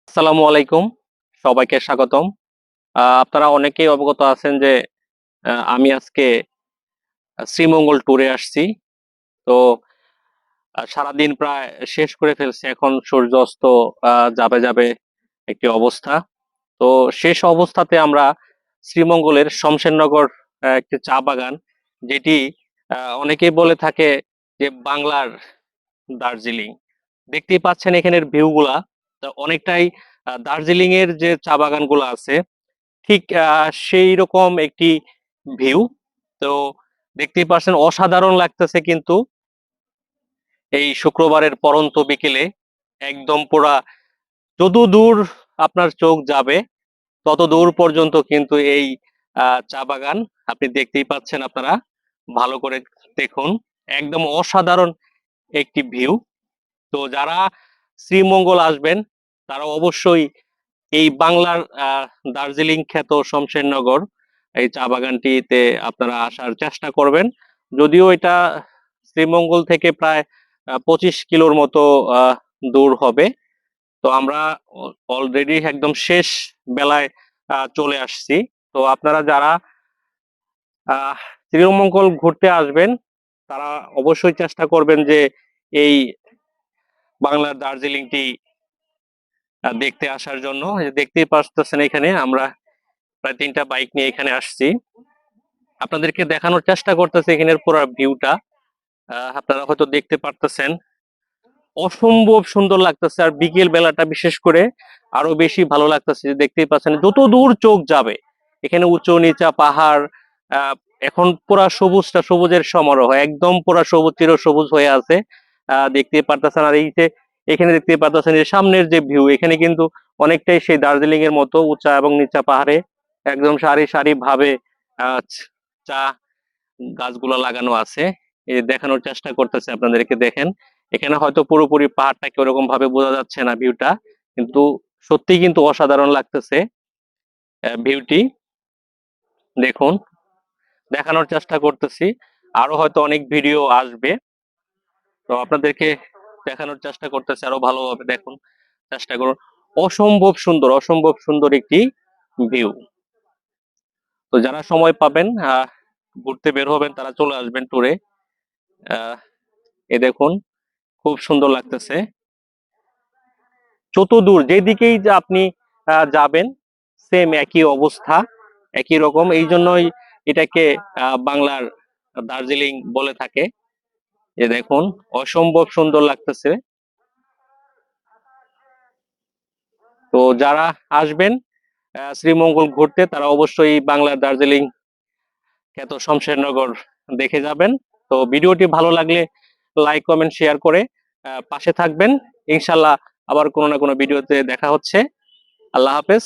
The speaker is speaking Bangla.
আসসালামু আলাইকুম, সবাইকে স্বাগতম। আপনারা অনেকেই অবগত আছেন যে আমি আজকে শ্রীমঙ্গল ট্যুরে আসছি। তো সারাদিন প্রায় শেষ করে ফেলছি, এখন সূর্য অস্ত যাবে যাবে একটি অবস্থা। তো শেষ অবস্থাতে আমরা শ্রীমঙ্গলের শমশেরনগর একটি চা বাগান, যেটি অনেকেই বলে থাকে যে বাংলার দার্জিলিং। দেখতেই পাচ্ছেন এখানের ভিউগুলা, তো অনেকটাই দার্জিলিং এর যে চা বাগানগুলো আছে ঠিক সেই রকম একটি ভিউ। তো দেখতেই পাচ্ছেন অসাধারণ লাগতেছে, কিন্তু এই শুক্রবারের পরন্ত বিকেলে একদম পুরা যত দূর আপনার চোখ যাবে তত দূর পর্যন্ত কিন্তু এই চা বাগান আপনি দেখতেই পাচ্ছেন। আপনারা ভালো করে দেখুন, একদম অসাধারণ একটি ভিউ। তো যারা শ্রীমঙ্গল আসবেন তারা অবশ্যই এই বাংলার দার্জিলিং খ্যাত শমশেরনগর এই চা বাগানটিতে আপনারা আসার চেষ্টা করবেন। যদিও এটা শ্রীমঙ্গল থেকে প্রায় 25 কিলোর মতো দূর হবে। তো আমরা অলরেডি একদম শেষ বেলায় চলে আসছি। তো আপনারা যারা আহ শ্রীমঙ্গল ঘুরতে আসবেন তারা অবশ্যই চেষ্টা করবেন যে এই বাংলার দার্জিলিংটি দেখতে আসার জন্য। এই যে দেখতেই পাচ্ছেন এখানে আমরা প্রায় 3টা বাইক নিয়ে এখানে আসছি, আপনাদেরকে দেখানোর চেষ্টা করতেছি এখানের পুরো ভিউটা। আপনারা হয়তো দেখতে পারতেছেন, অসম্ভব সুন্দর লাগতেছে। আর বিকেল বেলাটা বিশেষ করে আরো বেশি ভালো লাগতেছে। যে দেখতেই পাচ্ছেন যত দূর চোখ যাবে এখানে উঁচু নিচা পাহাড়, আহ এখন পুরা সবুজটা সবুজের সমারোহ, একদম পুরা সবুজ চির সবুজ হয়ে আছে। দেখতেই পারতেছেন। আর এই যে এখানে দেখতে পারতেছেন যে সামনের যে ভিউ, এখানে কিন্তু অনেকটাই সেই দার্জিলিং এর মতো উঁচা এবং নিচা পাহাড়ে একদম সারি সারি ভাবে আহ চা গাছগুলো লাগানো আছে। এই দেখানোর চেষ্টা করতেছে আপনাদেরকে, দেখেন এখানে হয়তো পুরোপুরি পাহাড়টাকে ওরকম ভাবে বোঝা যাচ্ছে না ভিউটা, কিন্তু সত্যি কিন্তু অসাধারণ লাগতেছে ভিউটি। দেখুন, দেখানোর চেষ্টা করতেছি, আরো হয়তো অনেক ভিডিও আসবে, তো আপনাদেরকে দেখানোর চেষ্টা করতেছি আরো ভালোভাবে দেখুন, চেষ্টা করুন। অসম্ভব সুন্দর, অসম্ভব সুন্দর একটি ভিউ। তো যারা সময় পাবেন ঘুরতে বের হবেন তারা চলে আসবেন ট্যুরে। আহ এ দেখুন, খুব সুন্দর লাগতেছে। চতুর্দূর যেদিকেই যে আপনি যাবেন সেম একই অবস্থা, একই রকম। এই জন্যই এটাকে বাংলার দার্জিলিং বলে থাকে। যে দেখুন, অসম্ভব সুন্দর লাগতেছে। তো যারা আসবেন শ্রীমঙ্গল ঘুরতে তারা অবশ্যই বাংলার দার্জিলিং খ্যাত শমশেরনগর দেখে যাবেন। তো ভিডিওটি ভালো লাগলে লাইক কমেন্ট শেয়ার করে পাশে থাকবেন। ইনশাল্লাহ আবার কোনো না কোনো ভিডিওতে দেখা হচ্ছে। আল্লাহ হাফেজ।